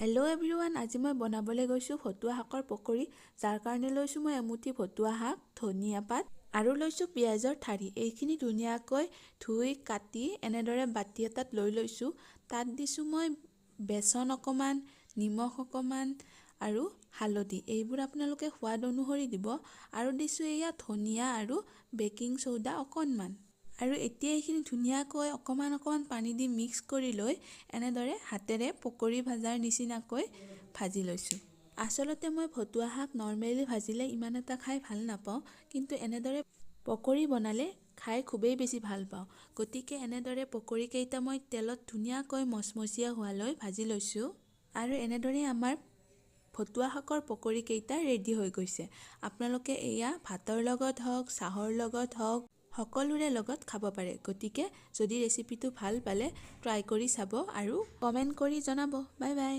Hello' everyone, আজি মই বনাবলৈ গৈছোঁ ভতুৱা শাকৰ পকৰি। যাৰ কাৰণে লৈছোঁ মই এমুঠি ভতুৱা শাক, ধনিয়া পাত আৰু লৈছোঁ পিঁয়াজৰ ঠাৰি। এইখিনি ধুনীয়াকৈ ধুই কাটি এনেদৰে বাতি এটাত লৈ লৈছোঁ। তাত দিছোঁ মই বেচন অকণমান, নিমখ অকণমান আৰু হালধি। এইবোৰ আপোনালোকে সোৱাদ অনুসৰি দিব। আৰু দিছোঁ এয়া ধনিয়া আৰু বেকিং চ'ডা অকণমান। আৰু এতিয়া এইখিনি ধুনীয়াকৈ অকণমান পানী দি মিক্স কৰি লৈ এনেদৰে হাতেৰে পকৰি ভাজাৰ নিচিনাকৈ ভাজি লৈছোঁ। আচলতে মই ভতুৱা শাক নৰ্মেলি ভাজিলে ইমান এটা খাই ভাল নাপাওঁ, কিন্তু এনেদৰে পকৰি বনালে খাই খুবেই বেছি ভাল পাওঁ। গতিকে এনেদৰে পকৰিকেইটা মই তেলত ধুনীয়াকৈ মচমচীয়া হোৱালৈ ভাজি লৈছোঁ। আৰু এনেদৰে আমাৰ ভতুৱা শাকৰ পকৰিকেইটা ৰেডি হৈ গৈছে। আপোনালোকে এয়া ভাতৰ লগত হওক, চাহৰ লগত হওক, সকলোৰে লগত খাব পাৰে। গতিকে যদি ৰেচিপিটো ভাল পালে ট্ৰাই কৰি চাব আৰু কমেণ্ট কৰি জনাব। Bye bye.